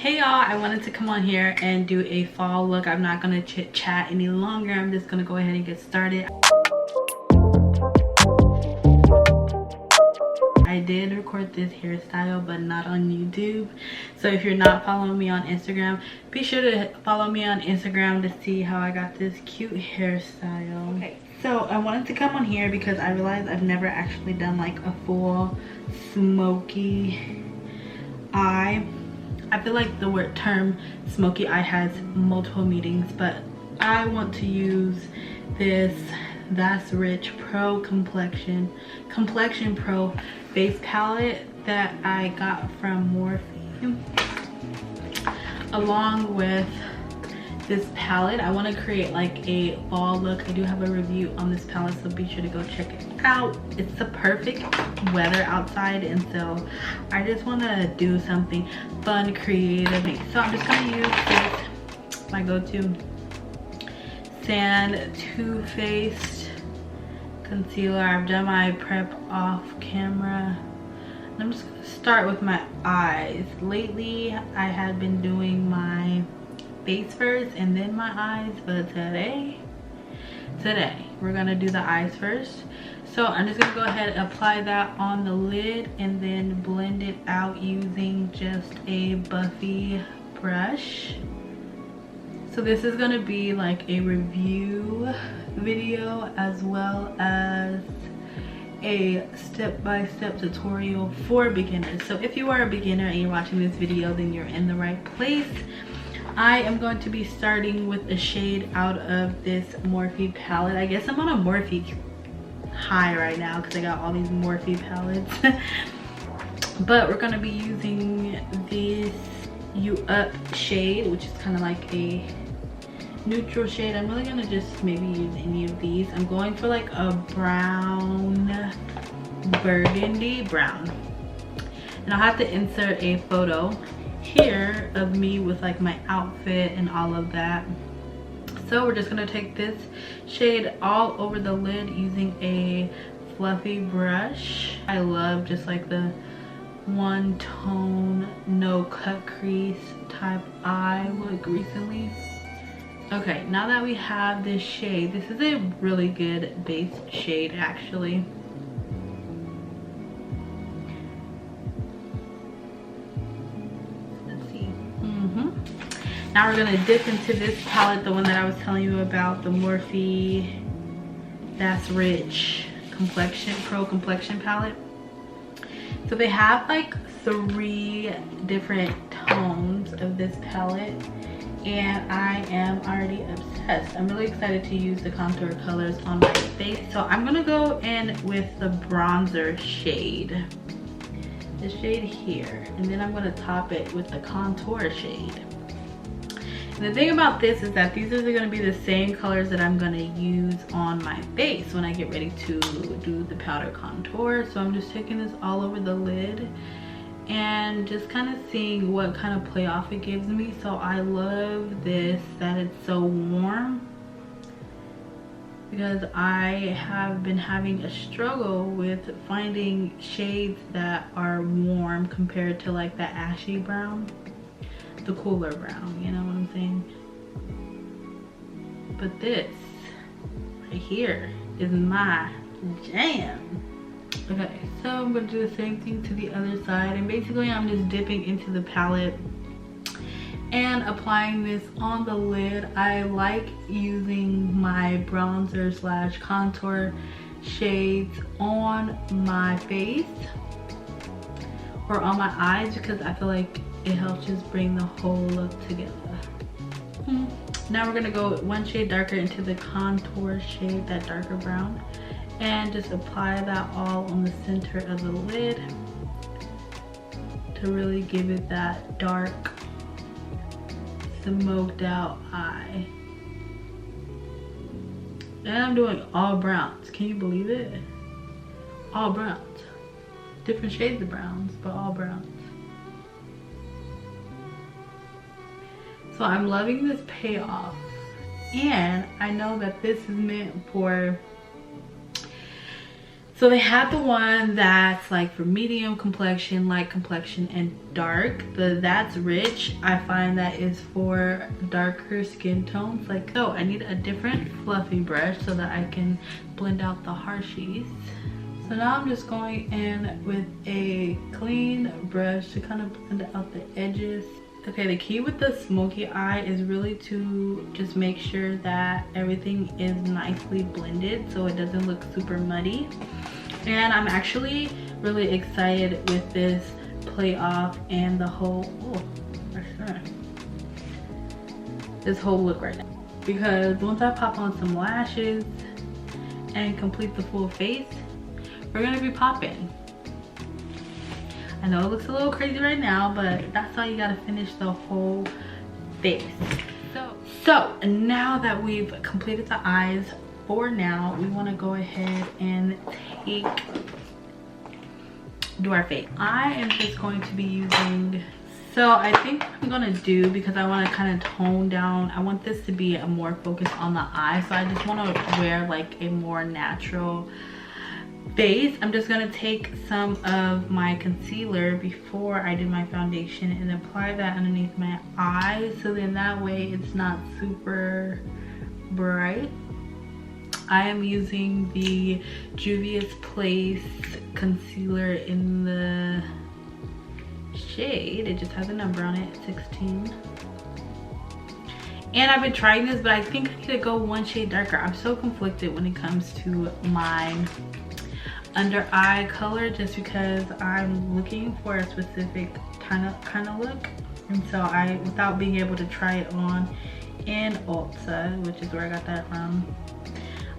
Hey y'all, I wanted to come on here and do a fall look. I'm not gonna chit chat any longer. I'm just gonna go ahead and get started. I did record this hairstyle but not on YouTube, so if you're not following me on Instagram, be sure to follow me on Instagram to see how I got this cute hairstyle. Okay, so I wanted to come on here because I realized I've never actually done like a full smoky eye. I feel like the term smoky eye has multiple meanings, but I want to use this That's Rich Pro Complexion Pro base palette that I got from Morphe, along with this palette. I want to create like a fall look. I do have a review on this palette, so be sure to go check it out. It's the perfect weather outside, and so I just want to do something fun, creative. So I'm just going to use this, my go-to Sand Too Faced concealer. I've done my prep off camera. I'm just going to start with my eyes. Lately I had been doing my face first and then my eyes, but today we're gonna do the eyes first. So I'm just gonna go ahead and apply that on the lid and then blend it out using just a Buffy brush. So this is gonna be like a review video as well as a step-by-step tutorial for beginners. So if you are a beginner and you're watching this video, then you're in the right place. I am going to be starting with a shade out of this Morphe palette. I guess I'm on a Morphe high right now because I got all these Morphe palettes. But we're going to be using this You Up shade, which is kind of like a neutral shade. I'm really going to just maybe use any of these. I'm going for like a brown, burgundy brown. And I'll have to insert a photo here of me with like my outfit and all of that. So we're just gonna take this shade all over the lid using a fluffy brush. I love just like the one tone, no cut crease type eye look recently. Okay, now that we have this shade, this is a really good base shade actually. Now we're gonna dip into this palette, the one that I was telling you about, the Morphe That's Rich Pro Complexion palette. So they have like 3 different tones of this palette, and I am already obsessed. I'm really excited to use the contour colors on my face. So I'm gonna go in with the bronzer shade, the shade here, and then I'm gonna top it with the contour shade. And the thing about this is that these are going to be the same colors that I'm going to use on my face when I get ready to do the powder contour. So I'm just taking this all over the lid and just kind of seeing what kind of play off it gives me. So I love this, that it's so warm, because I have been having a struggle with finding shades that are warm compared to like the ashy brown, the cooler brown, you know what I'm saying? But this right here is my jam. Okay, so I'm gonna do the same thing to the other side, and basically I'm just dipping into the palette and applying this on the lid. I like using my bronzer / contour shades on my face or on my eyes because I feel like it helps just bring the whole look together. Now we're gonna go 1 shade darker into the contour shade, that darker brown, and just apply that all on the center of the lid to really give it that dark, smoked out eye. And I'm doing all browns. Can you believe it? All browns. Different shades of browns, but all browns. So I'm loving this payoff, and I know that this is meant for So they had the one that's like for medium complexion, light complexion, and dark. The That's Rich, I find that is for darker skin tones. Like, so I need a different fluffy brush so that I can blend out the harshies. So now I'm just going in with a clean brush to kind of blend out the edges. Okay, the key with the smoky eye is really to just make sure that everything is nicely blended so it doesn't look super muddy. And I'm actually really excited with this play off and the whole, this whole look right now. Because once I pop on some lashes and complete the full face, we're gonna be popping. I know it looks a little crazy right now, but that's how you gotta finish the whole face. So now that we've completed the eyes, for now, we wanna go ahead and do our face. I am just going to be using, so I think what I'm gonna do, because I wanna kind of tone down, I want this to be a more focus on the eye, so I just wanna wear like a more natural face. I'm just gonna take some of my concealer before I do my foundation and apply that underneath my eyes, so then that way it's not super bright. I am using the Juvia's Place concealer in the shade, it just has a number on it, 16. And I've been trying this, but I think I need to go one shade darker. I'm so conflicted when it comes to my under eye color, just because I'm looking for a specific kind of look, and so without being able to try it on in Ulta, which is where I got that from,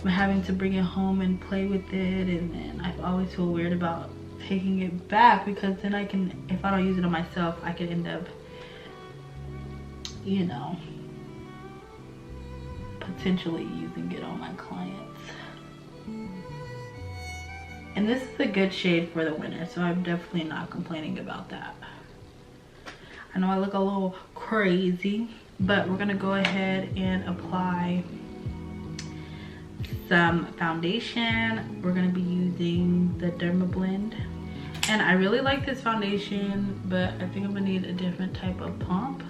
I'm having to bring it home and play with it, and then I always feel weird about taking it back, because then I can, if I don't use it on myself, I could end up, you know, potentially using it on my clients. And this is a good shade for the winter, so I'm definitely not complaining about that. I know I look a little crazy, but we're gonna go ahead and apply some foundation. We're gonna be using the Derma Blend. And I really like this foundation, but I think I'm gonna need a different type of pump.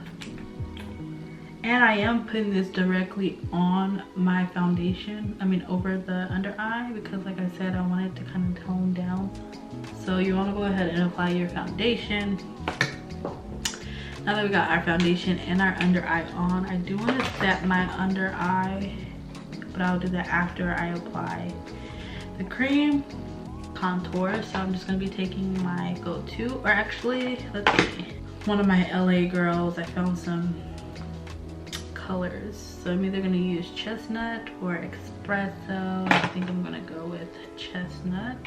And I am putting this directly on my foundation, I mean over the under eye, because like I said, I want it to kind of tone down. So you want to go ahead and apply your foundation. Now that we got our foundation and our under eye on, I do want to set my under eye, but I'll do that after I apply the cream contour. So I'm just going to be taking my go-to, or actually, let's see, one of my LA girls, I found some colors, so I'm either going to use chestnut or espresso. I think I'm going to go with chestnut.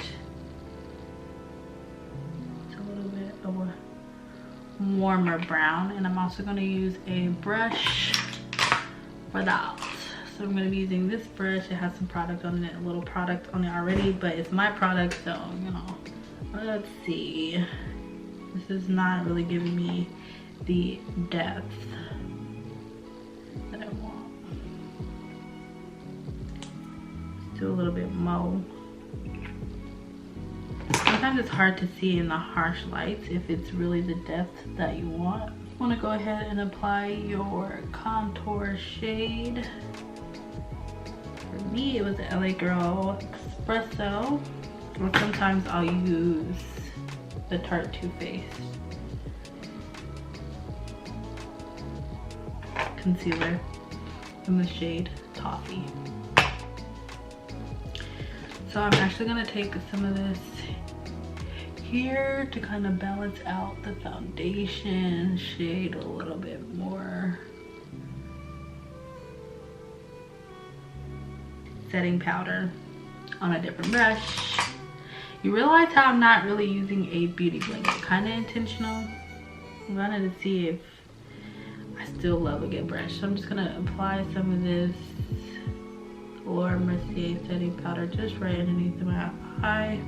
It's a little bit of a warmer brown, and I'm also going to use a brush for that. So I'm going to be using this brush. It has some product on it, a little product on it already, but it's my product, so you know, let's see. This is not really giving me the depth that I want. Let's do a little bit more. Sometimes it's hard to see in the harsh lights if it's really the depth that you want. You want to go ahead and apply your contour shade. For me, it was the LA Girl Espresso, or sometimes I'll use the Tarte Too Faced concealer in the shade Toffee. So I'm actually gonna take some of this here to kind of balance out the foundation shade a little bit more. Setting powder on a different brush. You realize how I'm not really using a beauty blender, kind of intentional. I wanted to see if I still love a good brush. So I'm just gonna apply some of this Laura Mercier setting powder just right underneath my eye.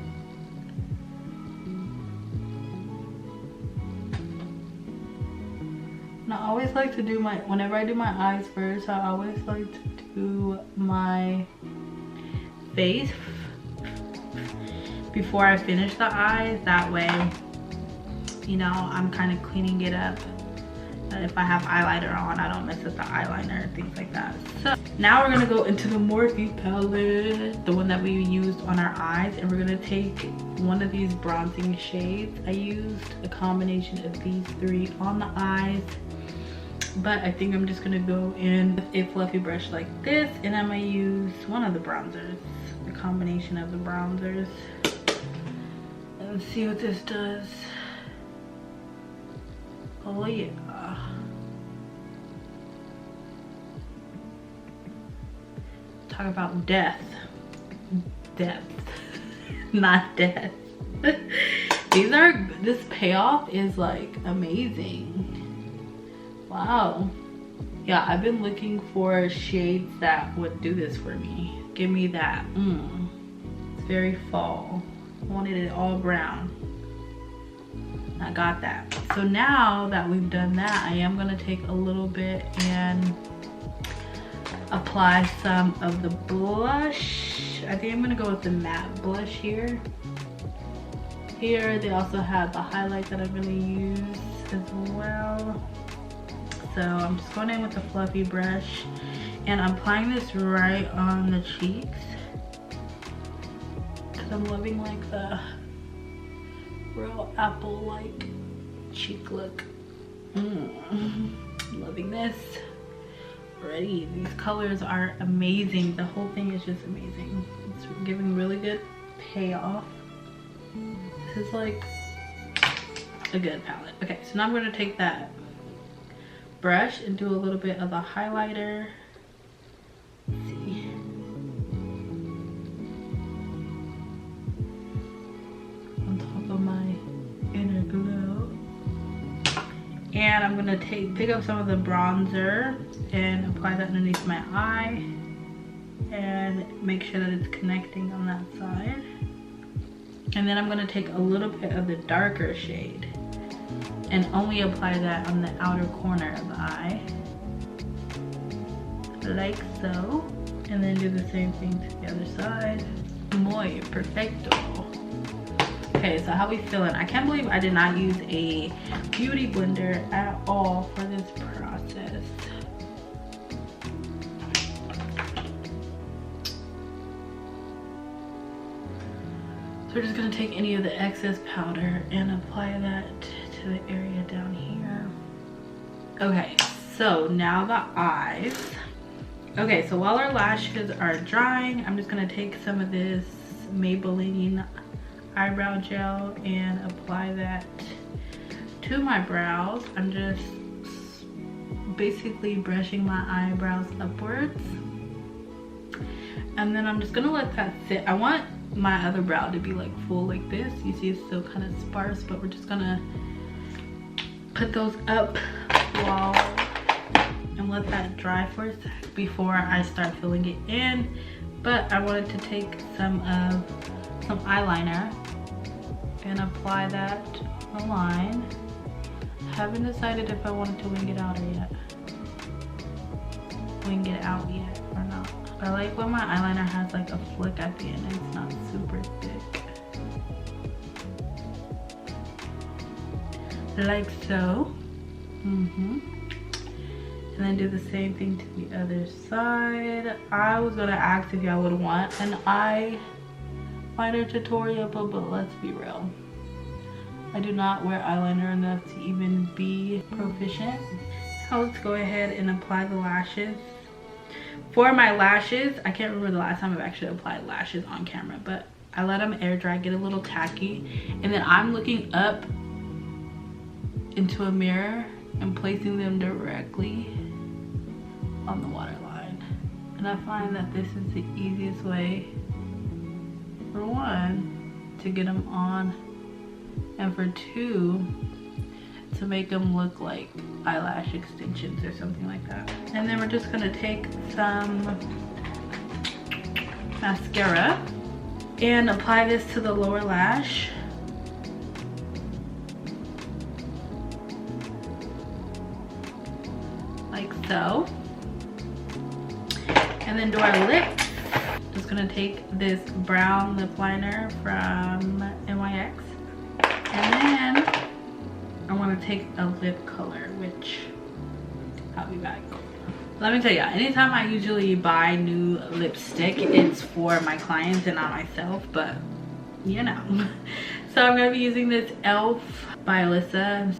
And I always like to do whenever I do my eyes first, I always like to do my face. before I finish the eyes. That way, you know, I'm kind of cleaning it up. If I have eyeliner on, I don't mess up the eyeliner and things like that. So now we're gonna go into the Morphe palette, the one that we used on our eyes, and we're gonna take one of these bronzing shades. I used a combination of these three on the eyes, but I think I'm just gonna go in with a fluffy brush like this, and I'm gonna use one of the bronzers, the combination of the bronzers. Let's see what this does. Oh yeah. Talk about death. Depth. Not death. This payoff is like amazing. Wow. Yeah, I've been looking for shades that would do this for me. Give me that. It's very fall. I wanted it all brown. I got that. So now that we've done that, I am gonna take a little bit and apply some of the blush. I think I'm gonna go with the matte blush here. Here they also have the highlight that I'm gonna use as well. So I'm just going in with a fluffy brush and I'm applying this right on the cheeks because I'm loving like the real apple-like cheek look. Loving this. Already, these colors are amazing. The whole thing is just amazing. It's giving really good payoff. This is like a good palette. Okay, so now I'm going to take that brush and do a little bit of the highlighter. Let's see. On top of my inner glow. And I'm gonna pick up some of the bronzer and apply that underneath my eye and make sure that it's connecting on that side. And then I'm gonna take a little bit of the darker shade and only apply that on the outer corner of the eye, like so. And then do the same thing to the other side. Muy perfecto. Okay, so how we feeling? I can't believe I did not use a beauty blender at all for this process. So we're just gonna take any of the excess powder and apply that to the area down here. Okay, so now the eyes. Okay, so while our lashes are drying, I'm just gonna take some of this Maybelline eyebrow gel and apply that to my brows. I'm just basically brushing my eyebrows upwards, and then I'm just gonna let that sit. I want my other brow to be like full like this. You see it's still kind of sparse, but we're just gonna put those up while and let that dry for a sec before I start filling it in. But I wanted to take some eyeliner and apply that on the line. Haven't decided if I wanted to wing it out yet or not. I like when my eyeliner has like a flick at the end and it's not super thick. Like so. And then do the same thing to the other side. I was gonna ask if y'all would want an eyeliner tutorial, but let's be real. I do not wear eyeliner enough to even be proficient. Now let's go ahead and apply the lashes. For my lashes, I can't remember the last time I've actually applied lashes on camera, but I let them air dry, get a little tacky, and then I'm looking up into a mirror and placing them directly on the waterline. And I find that this is the easiest way, for one, to get them on, and for two, to make them look like eyelash extensions or something like that. And then we're just gonna take some mascara and apply this to the lower lash. Like so. And then do our lips. Just gonna take this brown lip liner from NYX, and then I want to take a lip color, which I'll be back. Let me tell y'all, anytime I usually buy new lipstick, it's for my clients and not myself, but you know. So I'm gonna be using this e.l.f. by Alyssa.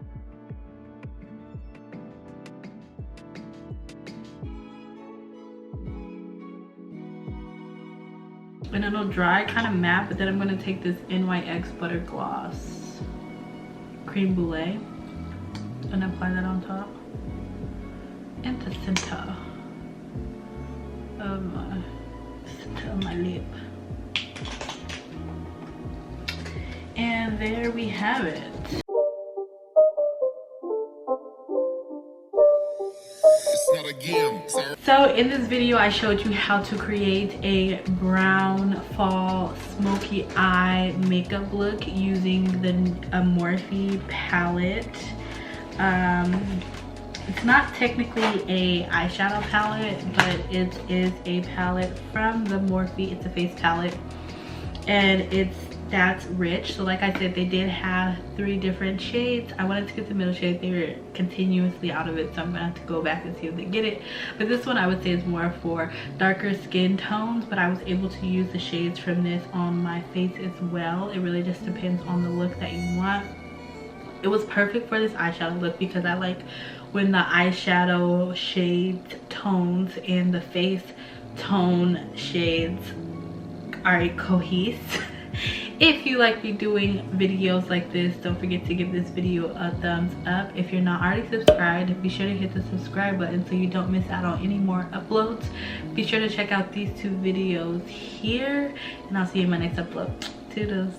And it'll dry kind of matte, but then I'm gonna take this NYX Butter Gloss Cream Brulee and apply that on top and the center of my lip. And there we have it. So in this video I showed you how to create a brown fall smoky eye makeup look using the Morphe palette. It's not technically a eyeshadow palette, but it is a palette from the Morphe. It's a face palette, and that's rich. So like I said, they did have 3 different shades. I wanted to get the middle shade. They were continuously out of it, so I'm gonna have to go back and see if they get it. But this one I would say is more for darker skin tones, but I was able to use the shades from this on my face as well. It really just depends on the look that you want. It was perfect for this eyeshadow look because I like when the eyeshadow shade tones and the face tone shades are cohesive. If you like me doing videos like this, don't forget to give this video a thumbs up. If you're not already subscribed, be sure to hit the subscribe button so you don't miss out on any more uploads. Be sure to check out these 2 videos here, and I'll see you in my next upload. Toodles.